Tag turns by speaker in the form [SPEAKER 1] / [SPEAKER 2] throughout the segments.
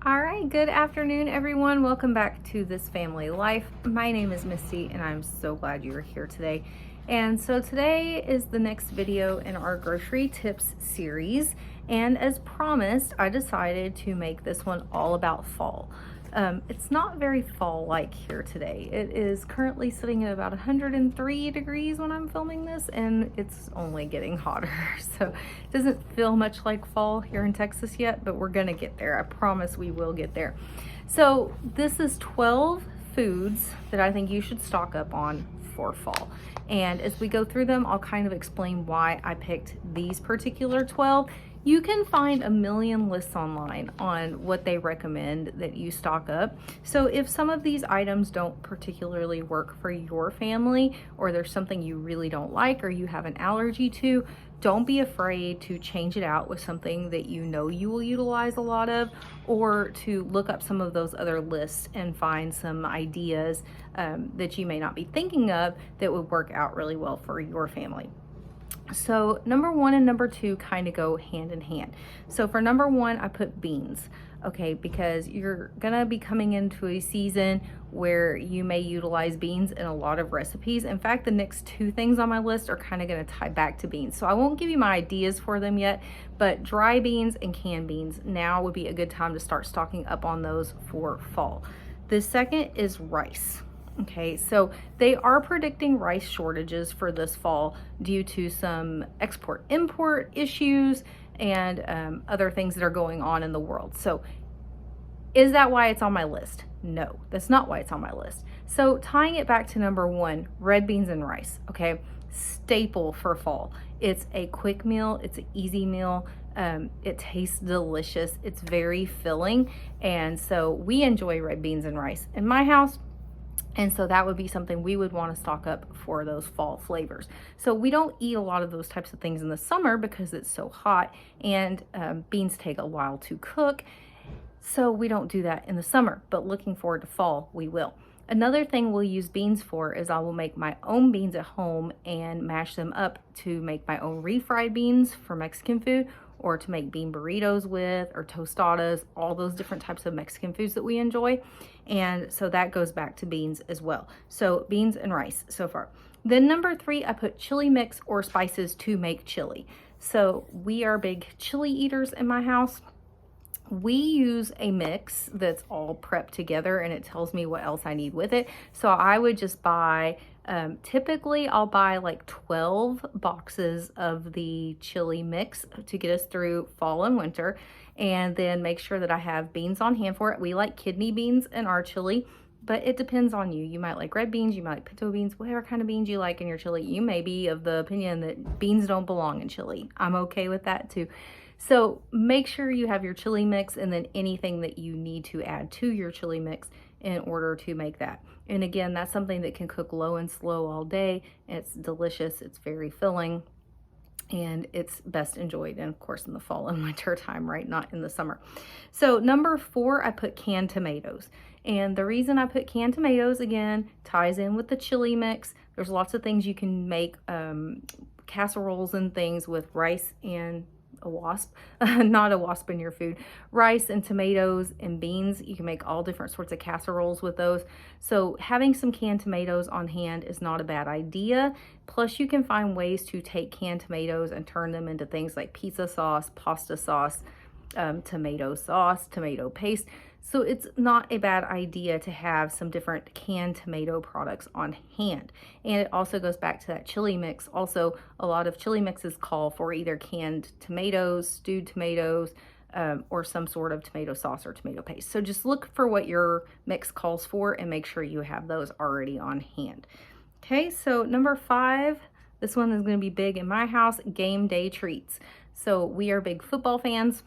[SPEAKER 1] All right, good afternoon, everyone. Welcome back to This Family Life. My name is Misty, and I'm so glad you are here today. And so today is the next video in our grocery tips series. And as promised, I decided to make this one all about fall. It's not very fall-like here today. It is currently sitting at about 103 degrees when I'm filming this, and it's only getting hotter. So it doesn't feel much like fall here in Texas yet, but we're gonna get there. I promise we will get there. So this is 12 foods that I think you should stock up on for fall. And as we go through them, I'll kind of explain why I picked these particular 12. You can find a million lists online on what they recommend that you stock up. So if some of these items don't particularly work for your family, or there's something you really don't like or you have an allergy to, don't be afraid to change it out with something that you know you will utilize a lot of, or to look up some of those other lists and find some ideas that you may not be thinking of that would work out really well for your family. So number one and number two kind of go hand in hand. So for number one, I put beans, okay, because you're gonna be coming into a season where you may utilize beans in a lot of recipes. In fact, the next two things on my list are kind of gonna tie back to beans. So I won't give you my ideas for them yet, but dry beans and canned beans, now would be a good time to start stocking up on those for fall. The second is rice. Okay, so they are predicting rice shortages for this fall due to some export-import issues and other things that are going on in the world. So is that why it's on my list? No, that's not why it's on my list. So tying it back to number one, red beans and rice, okay? Staple for fall. It's a quick meal, it's an easy meal. It tastes delicious, it's very filling, and so we enjoy red beans and rice in my house. And so that would be something we would want to stock up for those fall flavors. So we don't eat a lot of those types of things in the summer because it's so hot, and beans take a while to cook. So we don't do that in the summer, but looking forward to fall, we will. Another thing we'll use beans for is I will make my own beans at home and mash them up to make my own refried beans for Mexican food, or to make bean burritos with, or tostadas, all those different types of Mexican foods that we enjoy. And so that goes back to beans as well. So beans and rice so far. Then number three, I put chili mix or spices to make chili. So we are big chili eaters in my house. We use a mix that's all prepped together, and it tells me what else I need with it. So I would just buy, typically I'll buy like 12 boxes of the chili mix to get us through fall and winter, and then make sure that I have beans on hand for it. We like kidney beans in our chili, but it depends on you. You might like red beans, you might like pinto beans, whatever kind of beans you like in your chili. You may be of the opinion that beans don't belong in chili. I'm okay with that too. So make sure you have your chili mix, and then anything that you need to add to your chili mix in order to make that. And again, that's something that can cook low and slow all day. It's delicious, it's very filling, and it's best enjoyed, and of course in the fall and winter time, right? Not in the summer. So number four, I put canned tomatoes. And the reason I put canned tomatoes, again, ties in with the chili mix. There's lots of things you can make, casseroles and things with rice and a wasp, not a wasp in your food, rice and tomatoes and beans. You can make all different sorts of casseroles with those. So having some canned tomatoes on hand is not a bad idea. Plus you can find ways to take canned tomatoes and turn them into things like pizza sauce, pasta sauce, tomato sauce, tomato paste. So it's not a bad idea to have some different canned tomato products on hand. And it also goes back to that chili mix. Also, a lot of chili mixes call for either canned tomatoes, stewed tomatoes, or some sort of tomato sauce or tomato paste. So just look for what your mix calls for and make sure you have those already on hand. Okay, so number five, this one is going to be big in my house, game day treats. So we are big football fans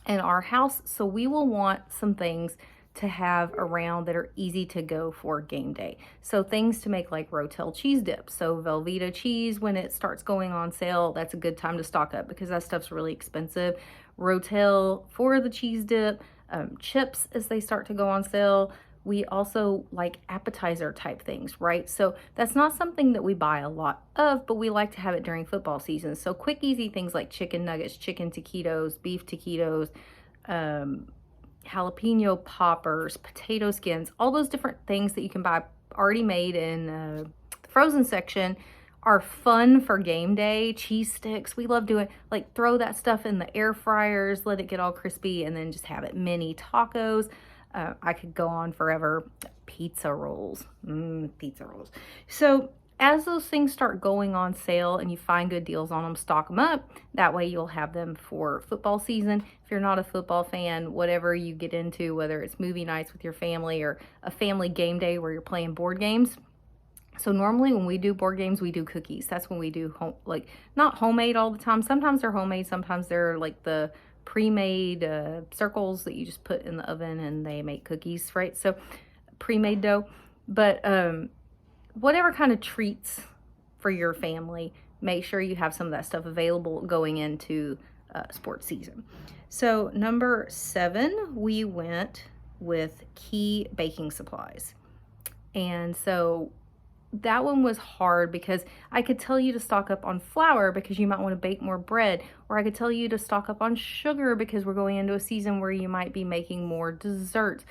[SPEAKER 1] in our house, so we will want some things to have around that are easy to go for game day. So things to make like Rotel cheese dip. So Velveeta cheese, when it starts going on sale, that's a good time to stock up because that stuff's really expensive. Rotel for the cheese dip, chips as they start to go on sale. We also like appetizer type things, right? So that's not something that we buy a lot of, but we like to have it during football season. So quick, easy things like chicken nuggets, chicken taquitos, beef taquitos, jalapeno poppers, potato skins, all those different things that you can buy already made in the frozen section are fun for game day. Cheese sticks, we love doing, like throw that stuff in the air fryers, let it get all crispy, and then just have it. Mini tacos. I could go on forever. Pizza rolls, pizza rolls. So as those things start going on sale and you find good deals on them, stock them up. That way you'll have them for football season. If you're not a football fan, whatever you get into, whether it's movie nights with your family or a family game day where you're playing board games. So normally when we do board games, we do cookies. That's when we do like not homemade all the time. Sometimes they're homemade, sometimes they're like the pre-made circles that you just put in the oven and they make cookies, right? So pre-made dough. But whatever kind of treats for your family, make sure you have some of that stuff available going into sports season. So number 7, we went with Key baking supplies. And so that one was hard because I could tell you to stock up on flour because you might want to bake more bread, or I could tell you to stock up on sugar because we're going into a season where you might be making more desserts.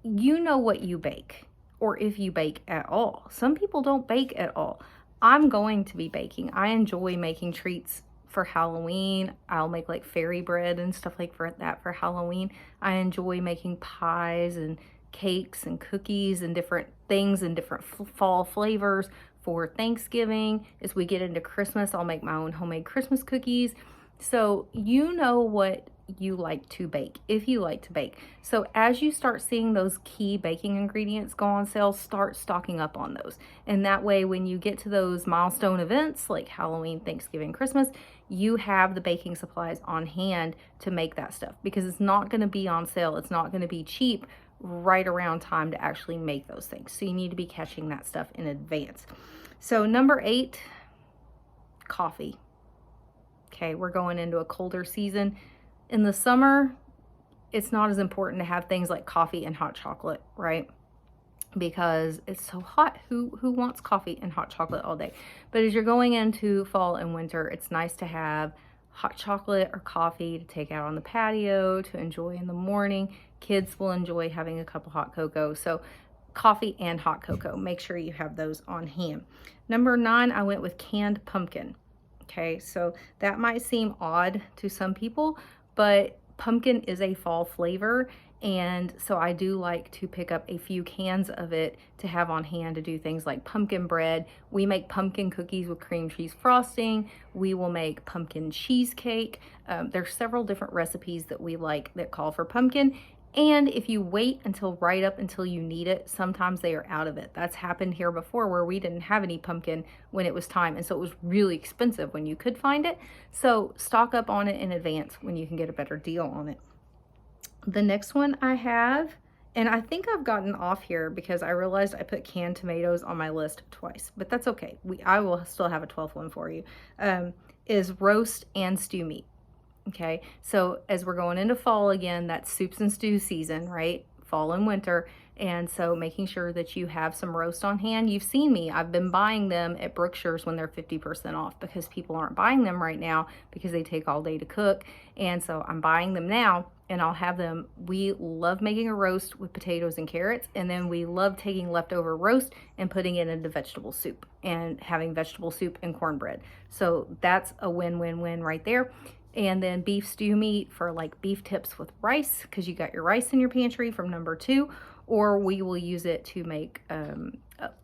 [SPEAKER 1] You know what you bake, or if you bake at all. Some people don't bake at all. I'm going to be baking. I enjoy making treats for Halloween. I'll make like fairy bread and stuff like that for Halloween. I enjoy making pies and cakes and cookies and different things and different fall flavors for Thanksgiving. As we get into Christmas, I'll make my own homemade Christmas cookies. So you know what you like to bake, if you like to bake. So as you start seeing those key baking ingredients go on sale, start stocking up on those. And that way, when you get to those milestone events like Halloween, Thanksgiving, Christmas, you have the baking supplies on hand to make that stuff, because it's not going to be on sale. It's not going to be cheap right around time to actually make those things. So you need to be catching that stuff in advance. So number 8, coffee. Okay, we're going into a colder season. In the summer, it's not as important to have things like coffee and hot chocolate, right? Because it's so hot. Who wants coffee and hot chocolate all day? But as you're going into fall and winter, it's nice to have hot chocolate or coffee to take out on the patio, to enjoy in the morning. Kids will enjoy having a cup of hot cocoa. So coffee and hot cocoa, make sure you have those on hand. Number 9, I went with canned pumpkin. Okay, so that might seem odd to some people, but pumpkin is a fall flavor, and so I do like to pick up a few cans of it to have on hand to do things like pumpkin bread. We make pumpkin cookies with cream cheese frosting. We will make pumpkin cheesecake. There's several different recipes that we like that call for pumpkin. And if you wait until right up until you need it, sometimes they are out of it. That's happened here before where we didn't have any pumpkin when it was time. And so it was really expensive when you could find it. So stock up on it in advance when you can get a better deal on it. The next one I have, and I think I've gotten off here because I realized I put canned tomatoes on my list twice, but that's okay. I will still have a 12th one for you, is roast and stew meat. Okay, so as we're going into fall again, that's soups and stew season, right? Fall and winter. And so making sure that you have some roast on hand. You've seen me, I've been buying them at Brookshire's when they're 50% off, because people aren't buying them right now because they take all day to cook. And so I'm buying them now, and I'll have them. We love making a roast with potatoes and carrots, and then we love taking leftover roast and putting it into vegetable soup and having vegetable soup and cornbread. So that's a win-win-win right there. And then beef stew meat for like beef tips with rice, because you got your rice in your pantry from number 2, or we will use it to make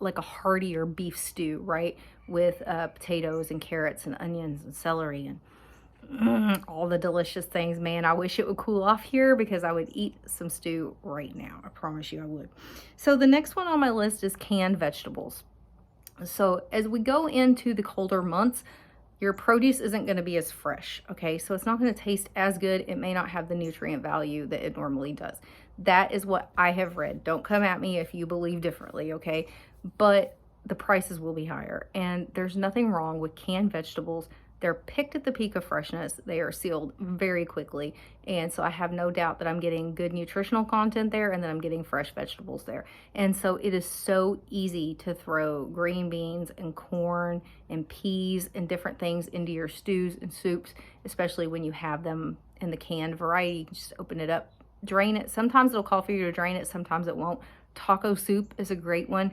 [SPEAKER 1] like a heartier beef stew, right? With potatoes and carrots and onions and celery and all the delicious things. Man, I wish it would cool off here because I would eat some stew right now. I promise you I would. So the next one on my list is canned vegetables. So as we go into the colder months, your produce isn't going to be as fresh, okay? So it's not going to taste as good. It may not have the nutrient value that it normally does. That is what I have read. Don't come at me if you believe differently, okay? But the prices will be higher, and there's nothing wrong with canned vegetables. They're picked at the peak of freshness. They are sealed very quickly. And so I have no doubt that I'm getting good nutritional content there, and that I'm getting fresh vegetables there. And so it is so easy to throw green beans and corn and peas and different things into your stews and soups, especially when you have them in the canned variety. You can just open it up, drain it. Sometimes it'll call for you to drain it, sometimes it won't. Taco soup is a great one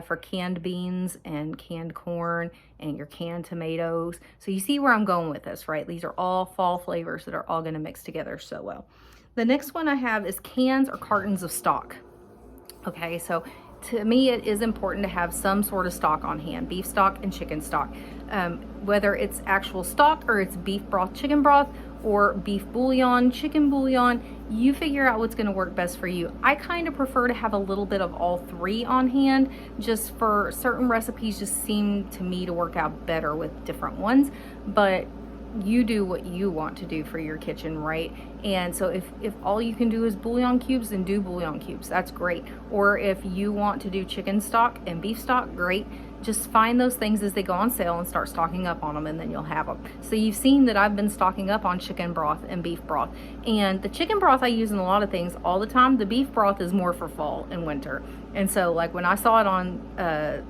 [SPEAKER 1] for canned beans and canned corn and your canned tomatoes. So you see where I'm going with this, right? These are all fall flavors that are all going to mix together so well. The next one I have is cans or cartons of stock. Okay, so to me, it is important to have some sort of stock on hand, beef stock and chicken stock. Whether it's actual stock or it's beef broth, chicken broth, or beef bouillon, chicken bouillon, you figure out what's gonna work best for you. I kind of prefer to have a little bit of all three on hand, just for certain recipes just seem to me to work out better with different ones, but you do what you want to do for your kitchen, right? And so if all you can do is bouillon cubes, then do bouillon cubes, that's great. Or if you want to do chicken stock and beef stock, great. Just find those things as they go on sale and start stocking up on them, and then you'll have them. So you've seen that I've been stocking up on chicken broth and beef broth. And the chicken broth I use in a lot of things all the time. The beef broth is more for fall and winter. And so like when I saw it on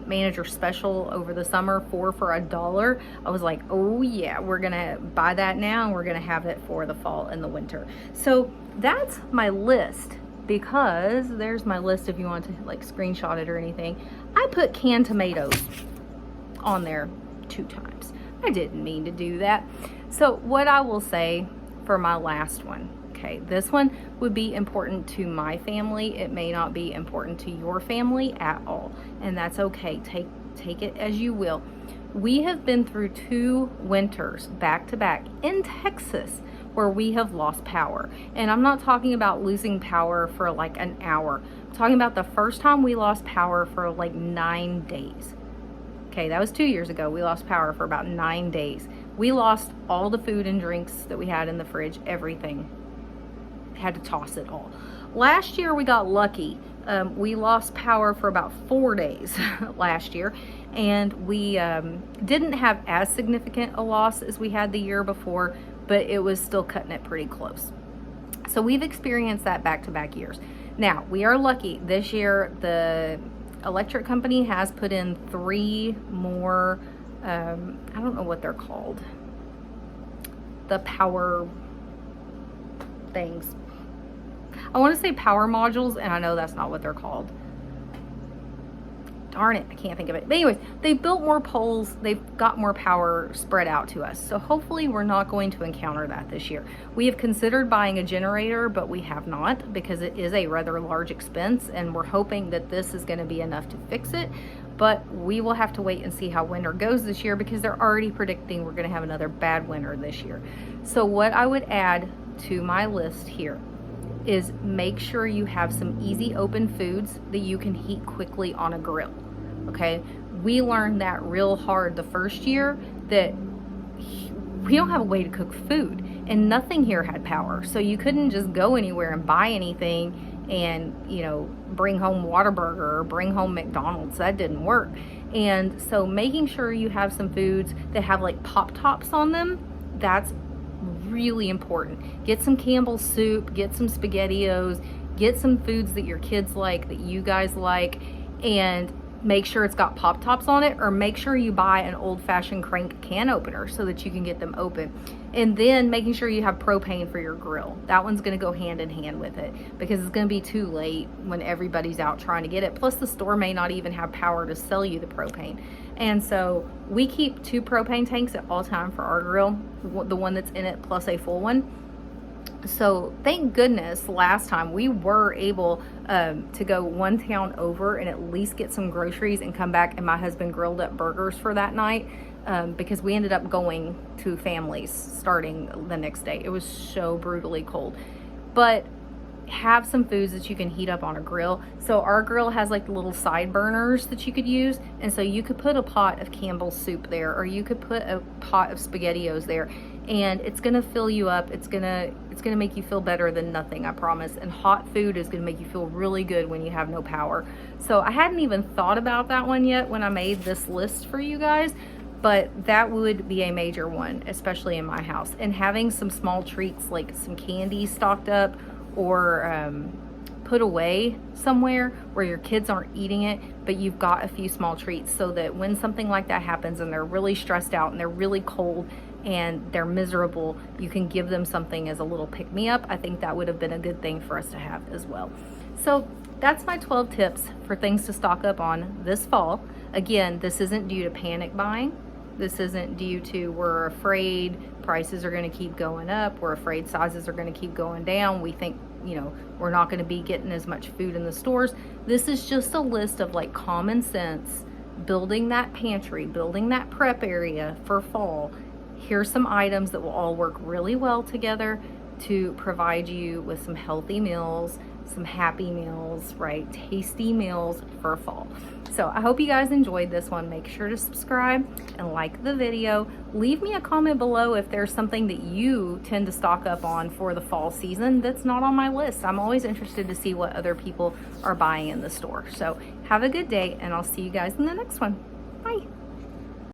[SPEAKER 1] Manager Special over the summer, 4 for $1, I was like, oh yeah, we're gonna buy that now and we're gonna have it for the fall and the winter. So that's my list, because there's my list if you want to like screenshot it or anything. I put canned tomatoes on there 2 times. I didn't mean to do that. So what I will say for my last one, okay, this one would be important to my family. It may not be important to your family at all, and that's okay. Take it as you will. We have been through 2 winters back to back in Texas where we have lost power. And I'm not talking about losing power for like an hour. I'm talking about the first time we lost power for like 9 days. Okay, that was 2 years ago. We lost power for about 9 days. We lost all the food and drinks that we had in the fridge, everything. Had to toss it all. Last year we got lucky. We lost power for about 4 days last year, and we didn't have as significant a loss as we had the year before, but it was still cutting it pretty close. So we've experienced that back-to-back years. Now, we are lucky. This year, the electric company has put in 3 more, I don't know what they're called, the power things. I want to say power modules, and I know that's not what they're called. Darn it, I can't think of it. But anyways, they built more poles, they've got more power spread out to us. So hopefully we're not going to encounter that this year. We have considered buying a generator, but we have not, because it is a rather large expense, and we're hoping that this is going to be enough to fix it. But we will have to wait and see how winter goes this year, because they're already predicting we're going to have another bad winter this year. So what I would add to my list here is make sure you have some easy open foods that you can heat quickly on a grill. Okay, we learned that real hard the first year, that we don't have a way to cook food, and nothing here had power, so you couldn't just go anywhere and buy anything and, you know, bring home Whataburger or bring home McDonald's. That didn't work. And so making sure you have some foods that have like pop tops on them, that's really important. Get some Campbell's soup, get some SpaghettiOs, get some foods that your kids like, that you guys like, and make sure it's got pop tops on it, or make sure you buy an old-fashioned crank can opener so that you can get them open. And then making sure you have propane for your grill. That one's going to go hand in hand with it, because it's going to be too late when everybody's out trying to get it. Plus the store may not even have power to sell you the propane. And so we keep 2 propane tanks at all time for our grill, the one that's in it plus a full one. So thank goodness last time we were able to go 1 town over and at least get some groceries and come back, and my husband grilled up burgers for that night, because we ended up going to families starting the next day. It was so brutally cold. But have some foods that you can heat up on a grill. So our grill has like little side burners that you could use, and so you could put a pot of Campbell's soup there, or you could put a pot of SpaghettiOs there, and it's gonna fill you up. It's gonna make you feel better than nothing, I promise. And hot food is gonna make you feel really good when you have no power. So I hadn't even thought about that one yet when I made this list for you guys, but that would be a major one, especially in my house. And having some small treats like some candy stocked up, or put away somewhere where your kids aren't eating it, but you've got a few small treats, so that when something like that happens and they're really stressed out and they're really cold, and they're miserable, you can give them something as a little pick-me-up. I think that would have been a good thing for us to have as well. So that's my 12 tips for things to stock up on this fall. Again, this isn't due to panic buying. This isn't due to we're afraid prices are going to keep going up. We're afraid sizes are going to keep going down. We think, you know, we're not going to be getting as much food in the stores. This is just a list of like common sense, building that pantry, building that prep area for fall. Here's some items that will all work really well together to provide you with some healthy meals, some happy meals, right? Tasty meals for fall. So I hope you guys enjoyed this one. Make sure to subscribe and like the video. Leave me a comment below if there's something that you tend to stock up on for the fall season that's not on my list. I'm always interested to see what other people are buying in the store. So have a good day, and I'll see you guys in the next one.